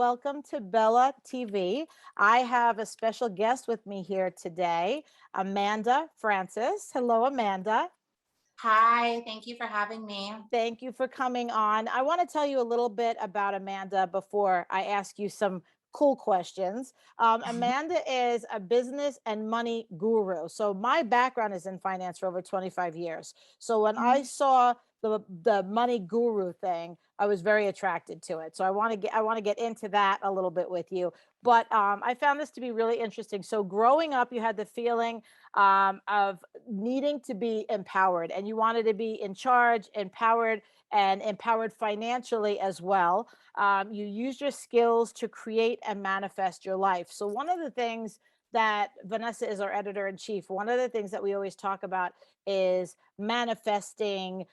welcome to Bella TV. I have a special guest with me here today, Amanda Francis. Hello, Amanda. Hi, thank you for having me. Thank you for coming on. I want to tell you a little bit about Amanda before I ask you some cool questions. Amanda is a business and money guru. So my background is in finance for over 25 years. So when I saw the money guru thing, I was very attracted to it. So I want to get into that a little bit with you. But I found this to be really interesting. So growing up, you had the feeling of needing to be empowered, and you wanted to be in charge, empowered, and empowered financially as well. You used your skills to create and manifest your life. So one of the things that Vanessa is our editor in chief, one of the things that we always talk about is manifesting.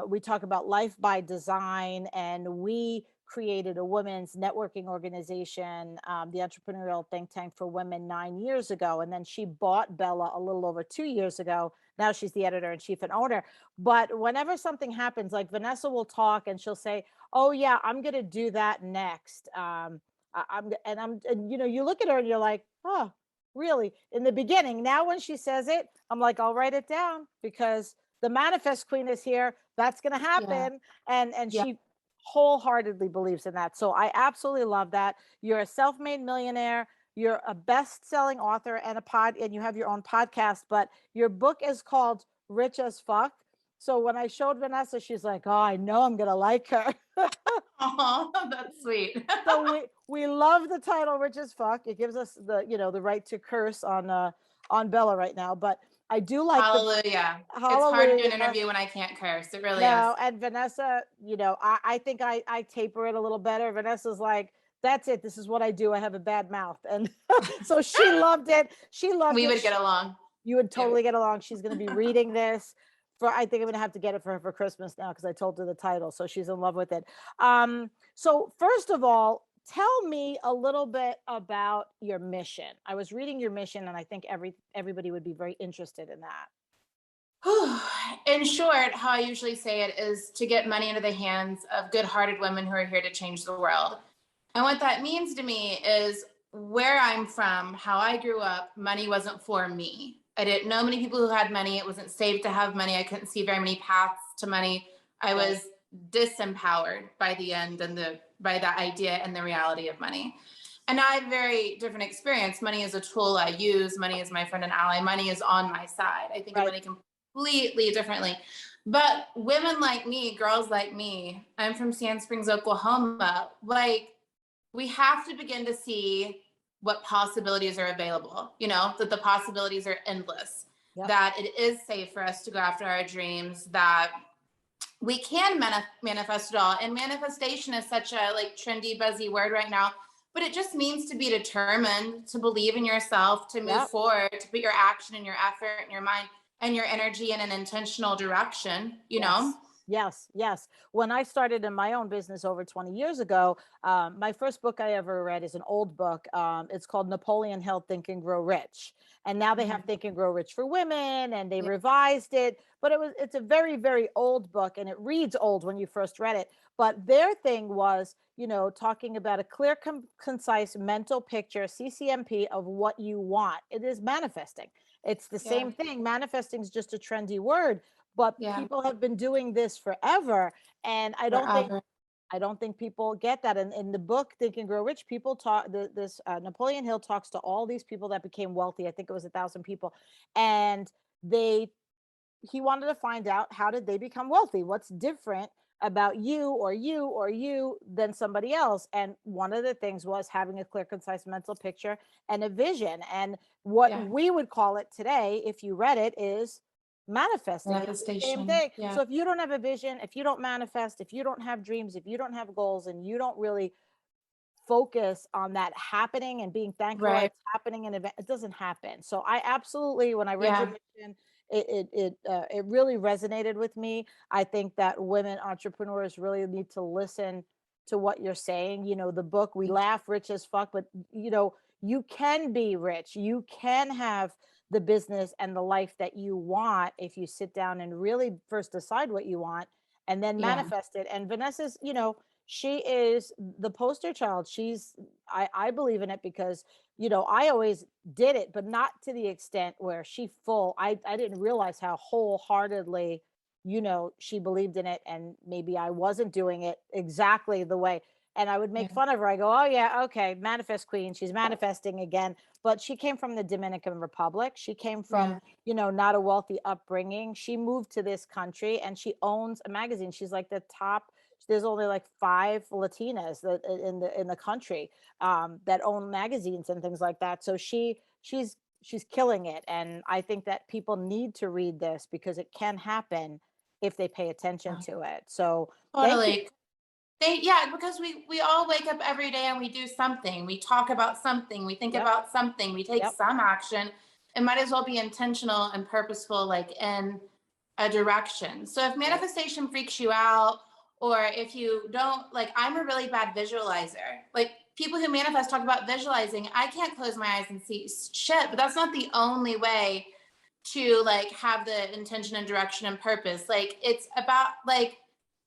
We talk about life by design, and we created a women's networking organization, the Entrepreneurial Think Tank for Women 9 years ago. And then she bought Bella a little over 2 years ago. Now she's the editor in chief and owner. But whenever something happens, like Vanessa will talk and she'll say, oh yeah, I'm going to do that next. And you know, you look at her and you're like, oh, really? In the beginning. Now when she says it, I'm like, I'll write it down because the manifest queen is here. That's going to happen. And she wholeheartedly believes in that. So I absolutely love that. You're a self-made millionaire. You're a best-selling author and and you have your own podcast, but your book is called Rich as Fuck. So when I showed Vanessa, she's like, oh, I know I'm going to like her. Oh, that's sweet. So we love the title Rich as Fuck. It gives us the right to curse on Bella right now, but I do like Hallelujah. Hallelujah. It's hard to do an interview when I can't curse. It really is. And Vanessa, I think I taper it a little better. Vanessa's like, that's it. This is what I do. I have a bad mouth. And so she loved it. We would get along. You would totally get along. She's going to be reading this I think I'm going to have to get it for her for Christmas now because I told her the title. So she's in love with it. So first of all, tell me a little bit about your mission. I was reading your mission and I think everybody would be very interested in that. In short, how I usually say it is to get money into the hands of good-hearted women who are here to change the world. And what that means to me is where I'm from, how I grew up, money wasn't for me. I didn't know many people who had money. It wasn't safe to have money. I couldn't see very many paths to money. I was disempowered by the end and by that idea and the reality of money. And I have very different experience. Money is a tool I use. Money is my friend and ally. Money is on my side. I think of money completely differently. But women like me, girls like me, I'm from Sand Springs, Oklahoma. Like, we have to begin to see what possibilities are available, that the possibilities are endless, that it is safe for us to go after our dreams, that we can manifest it all. And manifestation is such a trendy, buzzy word right now, but it just means to be determined, to believe in yourself, to move forward, to put your action and your effort and your mind and your energy in an intentional direction, you know? Yes. When I started in my own business over 20 years ago, my first book I ever read is an old book. It's called Napoleon Hill, Think and Grow Rich. And now they have Think and Grow Rich for Women, and they revised it. But it's a very, very old book, and it reads old when you first read it. But their thing was, talking about a clear, concise mental picture, CCMP, of what you want. It is manifesting. It's the same thing. Manifesting is just a trendy word. But people have been doing this forever, and I don't think people get that. And in the book Think and Grow Rich, people talk. Napoleon Hill talks to all these people that became wealthy. I think it was 1,000 people, and he wanted to find out, how did they become wealthy? What's different about you than somebody else? And one of the things was having a clear, concise mental picture and a vision. And what we would call it today, if you read it, is manifesting. It's the same thing. So if you don't have a vision, if you don't manifest, if you don't have dreams, if you don't have goals, and you don't really focus on that happening and being thankful it's happening in event, it doesn't happen. So I absolutely, when I read your mission, it really resonated with me. I think that women entrepreneurs really need to listen to what you're saying. The book, we laugh, rich as fuck, but you can be rich. You can have the business and the life that you want if you sit down and really first decide what you want and then manifest it. And Vanessa's, she is the poster child. I believe in it because, I always did it, but not to the extent where I didn't realize how wholeheartedly, she believed in it. And maybe I wasn't doing it exactly the way. And I would Yeah. make fun of her. I go, oh yeah, okay, manifest queen. She's manifesting again. But she came from the Dominican Republic. She came from, Yeah. not a wealthy upbringing. She moved to this country and she owns a magazine. She's like the top. There's only like 5 Latinas in the country that own magazines and things like that. So she's killing it, and I think that people need to read this because it can happen if they pay attention to it. So thank you. Totally. Yeah, because we all wake up every day and we do something. We talk about something. We think Yep. about something. We take Yep. some action. It might as well be intentional and purposeful, like in a direction. So if Right. manifestation freaks you out, or if you don't, like, I'm a really bad visualizer. Like, people who manifest talk about visualizing. I can't close my eyes and see shit, but that's not the only way to like have the intention and direction and purpose. Like, it's about like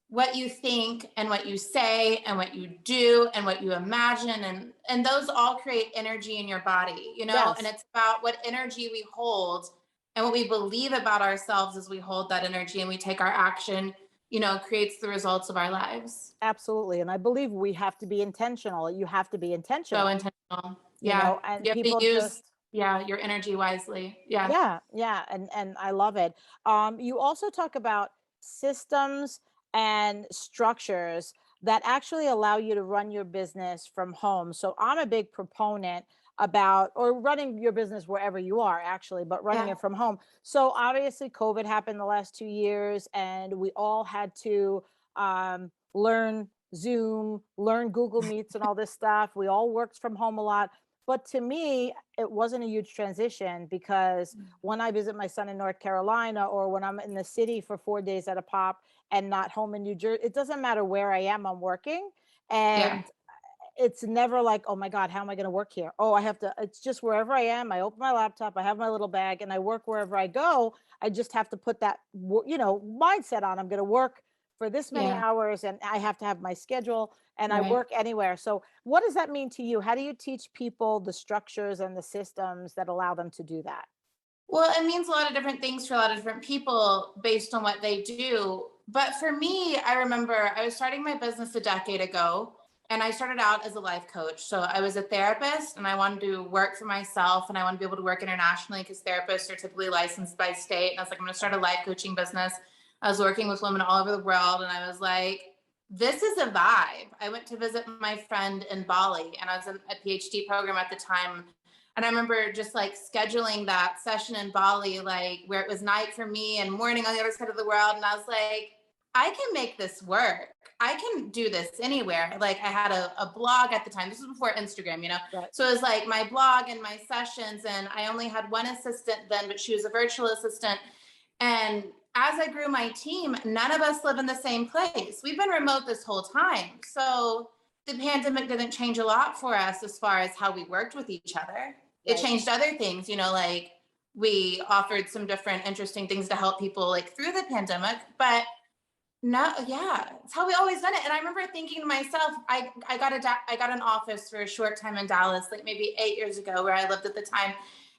what you think and what you say and what you do and what you imagine, and those all create energy in your body, and Yes. it's about what energy we hold and what we believe about ourselves as we hold that energy and we take our action, creates the results of our lives. Absolutely. And I believe we have to be intentional. You have to be So intentional, intentional. Yeah, and you have to people use, just, yeah, your energy wisely. Yeah. yeah, yeah, and I love it. You also talk about systems and structures that actually allow you to run your business from home. So I'm a big proponent about, or running your business wherever you are actually, but running Yeah. it from home. So obviously COVID happened the last 2 years and we all had to learn Zoom, learn Google Meets and all this stuff. We all worked from home a lot. But to me, it wasn't a huge transition because when I visit my son in North Carolina or when I'm in the city for 4 days at a pop and not home in New Jersey, it doesn't matter where I am, I'm working. Yeah. And it's never like, oh my God, how am I going to work here? Oh, I have to, it's just wherever I am. I open my laptop, I have my little bag and I work wherever I go. I just have to put that, mindset on. I'm going to work for this many Yeah. hours and I have to have my schedule and I Right. work anywhere. So what does that mean to you? How do you teach people the structures and the systems that allow them to do that? Well, it means a lot of different things for a lot of different people based on what they do. But for me, I remember I was starting my business a decade ago and I started out as a life coach. So I was a therapist and I wanted to work for myself and I wanted to be able to work internationally because therapists are typically licensed by state. And I was like, I'm going to start a life coaching business. I was working with women all over the world and I was like, this is a vibe. I went to visit my friend in Bali and I was in a PhD program at the time. And I remember just like scheduling that session in Bali, like where it was night for me and morning on the other side of the world. And I was like, I can make this work. I can do this anywhere. Like I had a blog at the time. This was before Instagram. Right. So it was like my blog and my sessions. And I only had one assistant then, but she was a virtual assistant. And as I grew my team, none of us live in the same place. We've been remote this whole time. So the pandemic didn't change a lot for us as far as how we worked with each other. It Right. changed other things, like we offered some different interesting things to help people like through the pandemic, but no, yeah, it's how we always done it. And I remember thinking to myself, I got an office for a short time in Dallas, like maybe 8 years ago, where I lived at the time.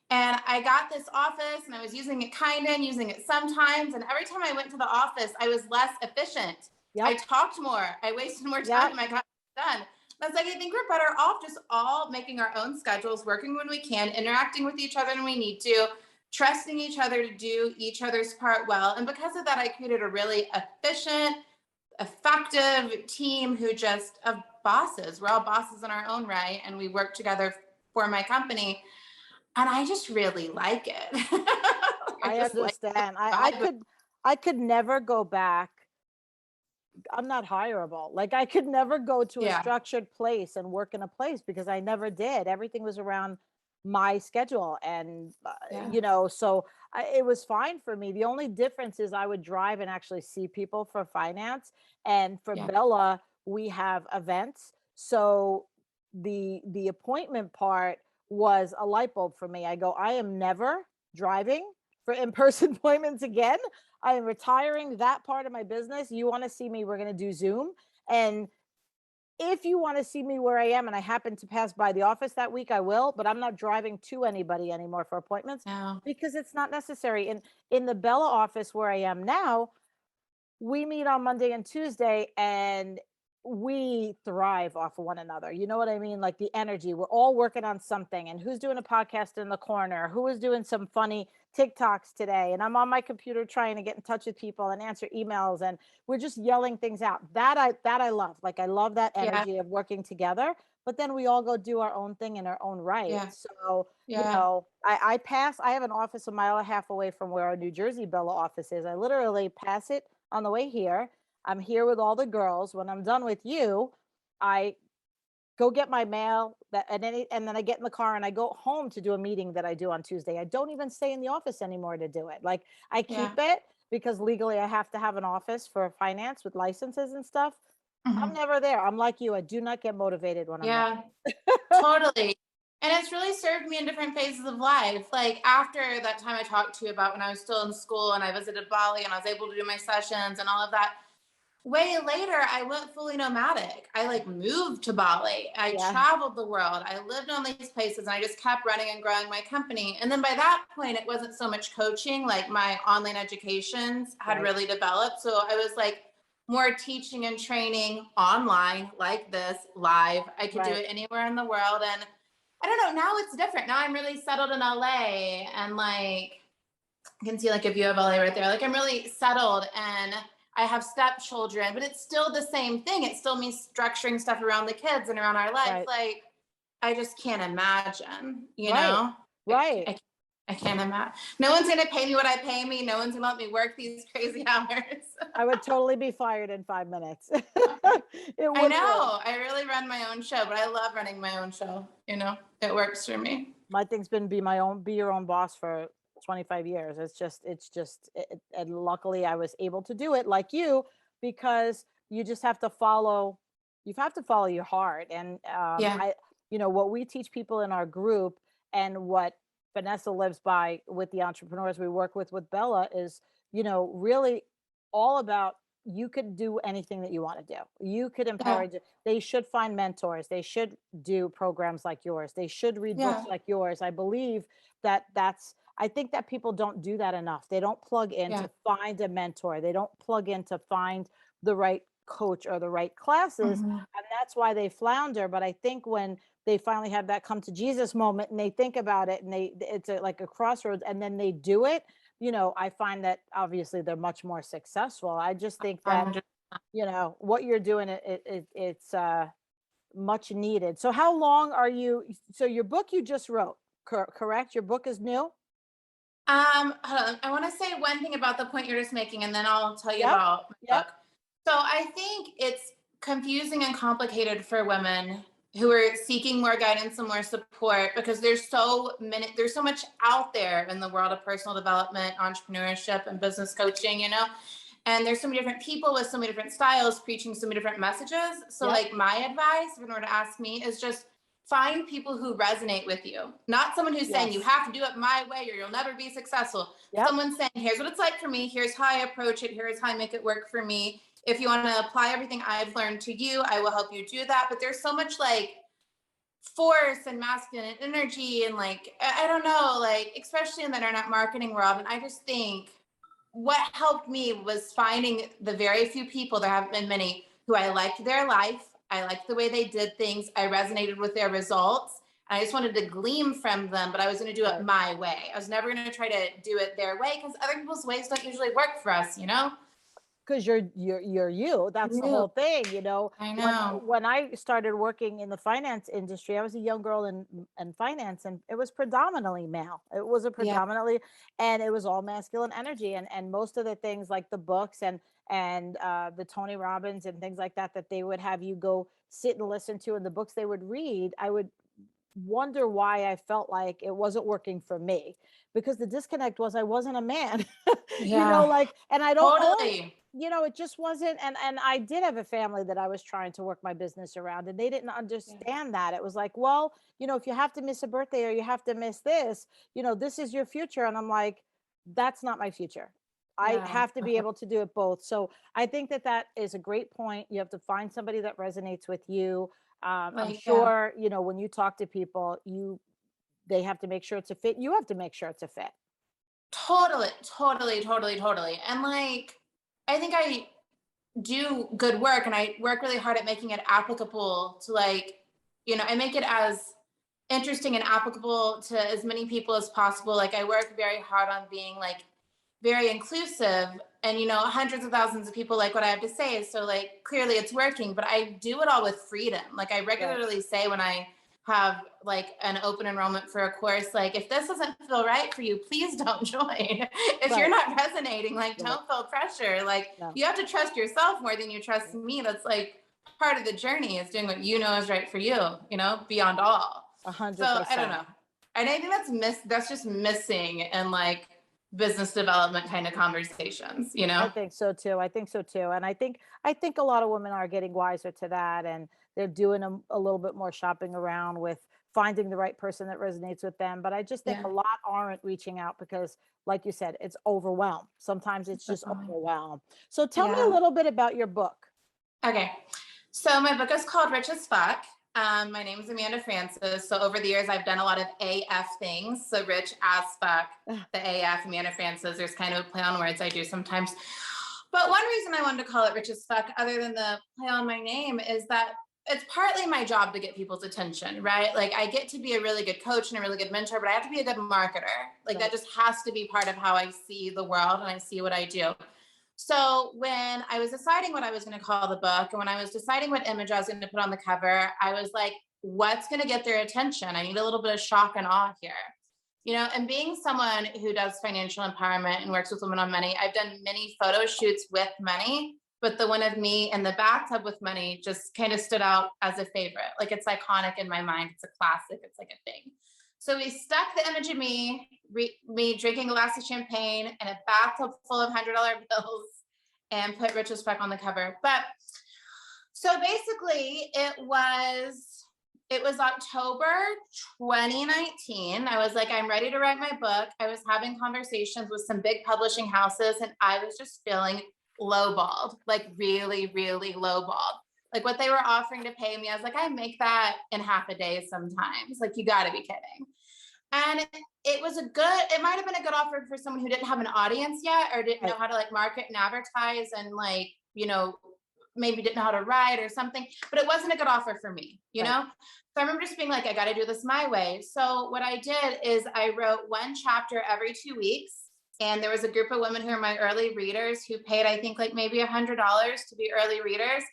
And I got this office, and I was using it kind of, and using it sometimes. And every time I went to the office, I was less efficient. I Yep. talked more. I wasted more Yep. time. I got done. I was like, I think we're better off just all making our own schedules, working when we can, interacting with each other when we need to, trusting each other to do each other's part well. And because of that, I created a really efficient, effective team who just of bosses. We're all bosses in our own right, and we work together for my company. And I just really like it. I I just like the understand. I vibe. could I could never go back. I'm not hireable. Like I could never go to a Yeah, structured place and work in a place because I never did. Everything was around my schedule and yeah, so it was fine for me. The only difference is I would drive and actually see people for finance, and for yeah, Bella we have events. So the appointment part was a light bulb for me. I go, I am never driving for in-person appointments again. I am retiring that part of my business. You want to see me, we're going to do Zoom. And if you want to see me where I am and I happen to pass by the office that week, I will, but I'm not driving to anybody anymore for appointments No. because it's not necessary. And in the Bella office where I am now, we meet on Monday and Tuesday and we thrive off of one another. You know what I mean? Like the energy, we're all working on something, and who's doing a podcast in the corner, who is doing some funny TikToks today. And I'm on my computer trying to get in touch with people and answer emails, and we're just yelling things out. That I love. Like I love that Yeah. energy of working together. But then we all go do our own thing in our own right. Yeah. So, Yeah. I have an office a mile and a half away from where our New Jersey Bella office is. I literally pass it on the way here. I'm here with all the girls. When I'm done with you, I go get my mail and then I get in the car and I go home to do a meeting that I do on Tuesday. I don't even stay in the office anymore to do it. Like I keep Yeah. it because legally I have to have an office for finance with licenses and stuff. I'm Mhm. never there. I'm like you. I do not get motivated when I'm Yeah. there. Totally. And it's really served me in different phases of life. Like after that time I talked to you about when I was still in school and I visited Bali and I was able to do my sessions and all of that. Way later, I went fully nomadic. I like moved to Bali. I Yeah, traveled the world. I lived on these places and I just kept running and growing my company. And then by that point, it wasn't so much coaching, like my online educations had right, really developed. So I was like more teaching and training online like this live. I could do right. it anywhere in the world. And I don't know, now it's different. Now I'm really settled in LA and like you can see like a view of LA right there. Like I'm really settled and I have stepchildren, but it's still the same thing. It's still me structuring stuff around the kids and around our life. Right. Like I just can't imagine, you Right. know? I, Right. I can't imagine. No one's gonna pay me what I pay me. No one's gonna let me work these crazy hours. I would totally be fired in 5 minutes. It I wouldn't work. know. I really run my own show, but I love running my own show. You know, it works for me. My thing's been be your own boss for 25 years. And luckily I was able to do it like you because you just have to follow your heart. And Yeah. what we teach people in our group and what Vanessa lives by with the entrepreneurs we work with Bella is, really all about you could do anything that you want to do. You could Yeah. they should find mentors. They should do programs like yours. They should read books Yeah. like yours. I believe I think that people don't do that enough. They don't plug in Yeah. to find a mentor. They don't plug in to find the right coach or the right classes. Mhm. And that's why they flounder. But I think when they finally have that come to Jesus moment and they think about it and like a crossroads and then they do it, I find that obviously they're much more successful. I just think that, 100. what you're doing, it's much needed. So how long are you, so your book you just wrote, correct? Your book is new? Hold on. I want to say one thing about the point you're just making, and then I'll tell you Yep. about my Yep. book. So I think it's confusing and complicated for women who are seeking more guidance and more support because there's so much out there in the world of personal development, entrepreneurship, and business coaching, and there's so many different people with so many different styles preaching so many different messages. So Yep. like my advice, if you were to ask me, is just find people who resonate with you. Not someone who's saying you Yes. have to do it my way or you'll never be successful. Yep. Someone saying, here's what it's like for me, here's how I approach it, here's how I make it work for me. If you want to apply everything I've learned to you, I will help you do that. But there's so much like force and masculine energy and like I don't know, like especially in the internet marketing world. And I just think what helped me was finding the very few people, there haven't been many, who I liked their life, I liked the way they did things, I resonated with their results. I just wanted to glean from them, but I was going to do it Right. my way. I was never going to try to do it their way because other people's ways don't usually work for us, you know? Because you're you. That's the You. whole thing. I When know. I started working in the finance industry, I was a young girl in finance, and it was predominantly male. It was a Yeah. predominantly, and it was all masculine energy, and most of the things like the books and the Tony Robbins and things like that they would have you go sit and listen to, and the books they would read, I would wonder why I felt like it wasn't working for me, because the disconnect was I wasn't a man. Yeah. Like, and I don't own, Totally. it just wasn't. And I did have a family that I was trying to work my business around, and they didn't Yeah. understand that. It was like, well, if you have to miss a birthday or you have to miss this, this is your future. And I'm like, that's not my future. I Yeah. have to be able to do it both. So I think that that is a great point. You have to find somebody that resonates with you. I'm Like, yeah. sure, you know, when you talk to people, they have to make sure it's a fit. You have to make sure it's a fit. Totally, totally, totally, totally. And like, I think I do good work and I work really hard at making it applicable to like, I make it as interesting and applicable to as many people as possible. Like I work very hard on being like very inclusive and hundreds of thousands of people like what I have to say. So like clearly it's working, but I do it all with freedom. Like I Right. regularly say when I have like an open enrollment for a course, like if this doesn't feel right for you, please don't join. If you're Right. not resonating, like Right. don't feel pressure. Like No. you have to trust yourself more than you trust Right. me. That's like part of the journey is doing what you know is right for you, beyond all. So I don't 100%. know. And I think that's just missing in like business development kind of conversations, I think so too. I think so too. And I think a lot of women are getting wiser to that, and they're doing a little bit more shopping around with finding the right person that resonates with them. But I just think a Yeah. lot aren't reaching out because, like you said, it's overwhelmed. Sometimes it's just Definitely. overwhelmed. So tell me a Yeah. little bit about your book. Okay. So my book is called Rich as Fuck. My name is Amanda Francis. So over the years, I've done a lot of AF things. So rich as fuck, the AF, Amanda Francis. There's kind of a play on words I do sometimes. But one reason I wanted to call it Rich as Fuck, other than the play on my name, is that it's partly my job to get people's attention, right? Like I get to be a really good coach and a really good mentor, but I have to be a good marketer. Like that Right. just has to be part of how I see the world and I see what I do. So when I was deciding what I was going to call the book and when I was deciding what image I was going to put on the cover, I was like, what's going to get their attention? I need a little bit of shock and awe here. And being someone who does financial empowerment and works with women on money, I've done many photo shoots with money, but the one of me in the bathtub with money just kind of stood out as a favorite. Like it's iconic in my mind. It's a classic. It's like a thing. So we stuck the image of me drinking a glass of champagne and a bathtub full of $100 bills and put Rich as Fuck on the cover. But so basically it was October 2019. I was like, I'm ready to write my book. I was having conversations with some big publishing houses and I was just feeling lowballed, like really, really lowballed. Like what they were offering to pay me, I was like, I make that in half a day sometimes. Like, you got to be kidding. And it might have been a good offer for someone who didn't have an audience yet or didn't know Right. how to like market and advertise and like, maybe didn't know how to write or something, but it wasn't a good offer for me, Right. So I remember just being like, I got to do this my way. So what I did is I wrote one chapter every 2 weeks. And there was a group of women who are my early readers who paid, I think, like maybe $100 to be early readers.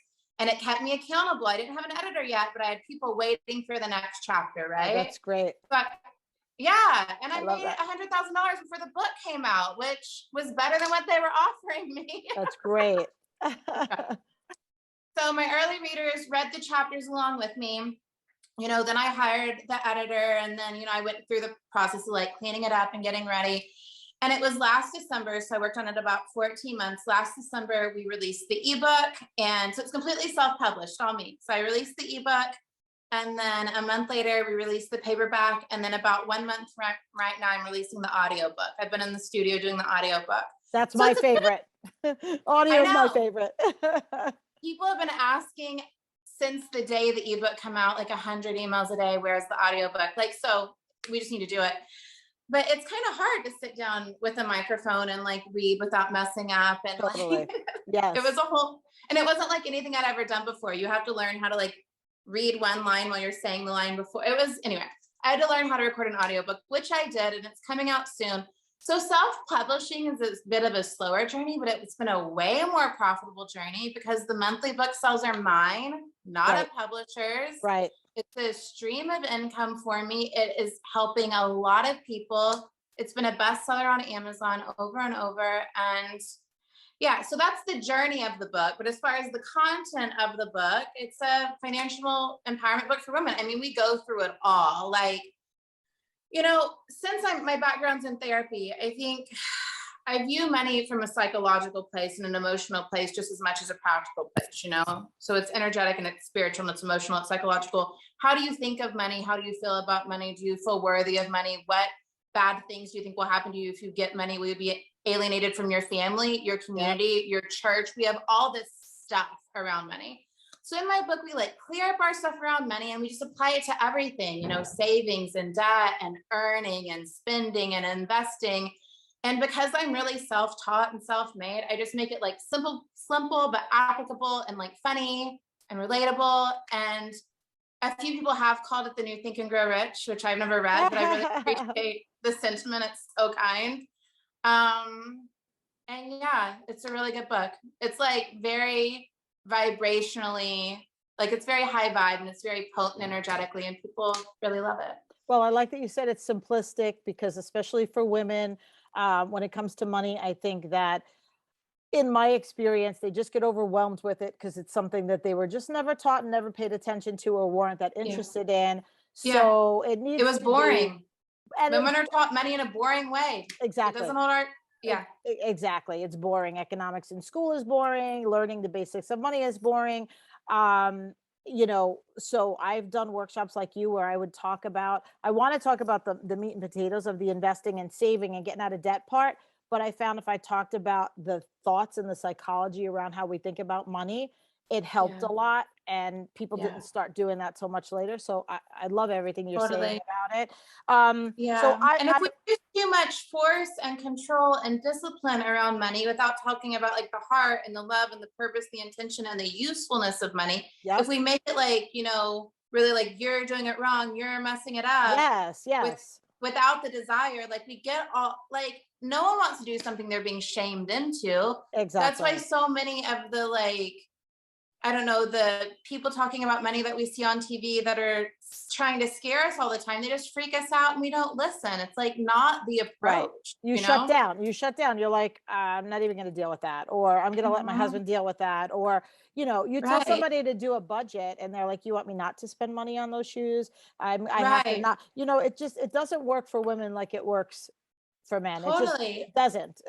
And it kept me accountable. I didn't have an editor yet, but I had people waiting for the next chapter, Oh, right? that's great. But yeah, and I I love made that. $100,000 before the book came out, which was better than what they were offering me. That's great. So my early readers read the chapters along with me. Then I hired the editor and then, I went through the process of like cleaning it up and getting ready. And it was last December. So I worked on it about 14 months. Last December, we released the ebook. And so it's completely self-published, all me. So I released the ebook. And then a month later, we released the paperback. And then about 1 month right now, I'm releasing the audiobook. I've been in the studio doing the audiobook. That's So my it's favorite. I Audio is my know. favorite. People have been asking since the day the ebook come out, like 100 emails a day, where's the audiobook? Like, so we just need to do it. But it's kind of hard to sit down with a microphone and like read without messing up. And Totally. like, Yes. and it wasn't like anything I'd ever done before. You have to learn how to like read one line while you're saying the line before. Anyway, I had to learn how to record an audiobook, which I did, and it's coming out soon. So self-publishing is a bit of a slower journey, but it's been a way more profitable journey because the monthly book sales are mine, not Right. a publisher's. Right. It's a stream of income for me. It is helping a lot of people. It's been a bestseller on Amazon over and over. And yeah, so that's the journey of the book. But as far as the content of the book, it's a financial empowerment book for women. I mean, we go through it all. Like, since my background's in therapy, I think I view money from a psychological place and an emotional place just as much as a practical place, So it's energetic and it's spiritual and it's emotional, it's psychological. How do you think of money? How do you feel about money? Do you feel worthy of money? What bad things do you think will happen to you if you get money? Will you be alienated from your family, your community, your church. We have all this stuff around money. So in my book, we like clear up our stuff around money and we just apply it to everything, you know, savings and debt and earning and spending and investing. And because I'm really self-taught and self-made, I just make it like simple, but applicable and like funny and relatable. And a few people have called it the new Think and Grow Rich, which I've never read, but I really appreciate the sentiment. It's so kind. And yeah, it's a really good book. It's like very vibrationally, like it's very high vibe and it's very potent energetically, and people really love it. Well, I like that you said it's simplistic, because especially for women, when it comes to money, I think that in my experience, they just get overwhelmed with it because it's something that they were just never taught and never paid attention to, or weren't that interested in. Yeah. So it needs It was to boring. And Women are taught money in a boring way. exactly. It doesn't hold our, yeah. Exactly. It's boring. Economics in school is boring. Learning the basics of money is boring. You know, so I've done workshops like you where I would talk about, I want to talk about the meat and potatoes of the investing and saving and getting out of debt part. But I found if I talked about the thoughts and the psychology around how we think about money, it helped a lot, and people didn't start doing that so much later. So I love everything you're saying about it. So and if we use too much force and control and discipline around money without talking about like the heart and the love and the purpose, the intention and the usefulness of money, if we make it like, you know, really like you're doing it wrong, you're messing it up. Without the desire, like we get all, like no one wants to do something they're being shamed into. Exactly. That's why so many of the like, I don't know, the people talking about money that we see on TV that are trying to scare us all the time, they just freak us out and we don't listen. It's like not the approach. Right. You shut down. You shut down. You're like, I'm not even going to deal with that. Or I'm going to let my husband deal with that. Or, you know, you tell somebody to do a budget and they're like, you want me not to spend money on those shoes? I have to not, you know, it doesn't work for women like it works for men. Totally. It doesn't.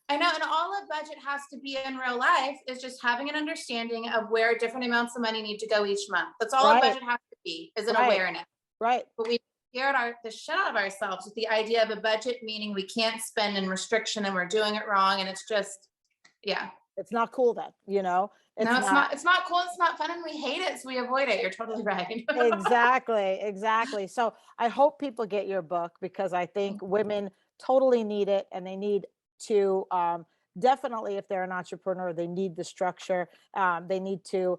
I know, and all a budget has to be in real life is just having an understanding of where different amounts of money need to go each month. That's all a budget has to be, is an awareness. Right. But we scared the shit out of ourselves with the idea of a budget, meaning we can't spend in restriction and we're doing it wrong. And it's just, it's not cool then, you know? It's not cool. It's not fun. And we hate it. So we avoid it. You're totally right. Exactly. So I hope people get your book, because I think women totally need it, and they need to definitely, if they're an entrepreneur, they need the structure. They need to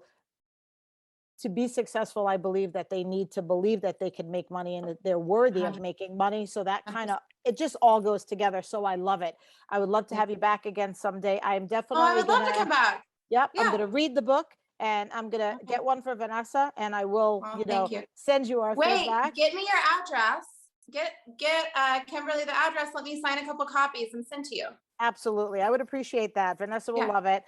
be successful. I believe that they need to believe that they can make money and that they're worthy of making money. So that kind of, it just all goes together. So I love it. I would love to have you back again someday. I am definitely I would love to come back. Yep. I'm going to read the book, and I'm going to get one for Vanessa, and I will, send you our feedback. Get me your address. Get Kimberly the address. Let me sign a couple copies and send to you. Absolutely. I would appreciate that. Vanessa will love it.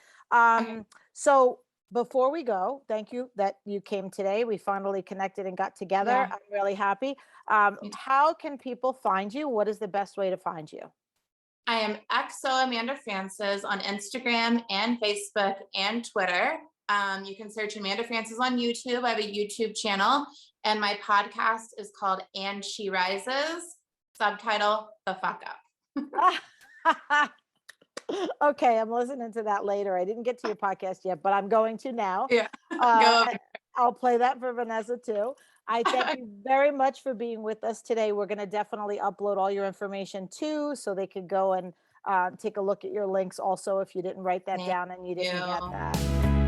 So before we go, thank you that you came today. We finally connected and got together. I'm really happy. How can people find you? What is the best way to find you? I am XO Amanda Francis on Instagram and Facebook and Twitter. You can search Amanda Francis on YouTube. I have a YouTube channel, and my podcast is called And She Rises, subtitle The Fuck Up. Okay, I'm listening to that later. I didn't get to your podcast yet, but I'm going to now. I'll play that for Vanessa too. I thank you very much for being with us today. We're going to definitely upload all your information too, so they could go and take a look at your links also, if you didn't write that down and you didn't get that.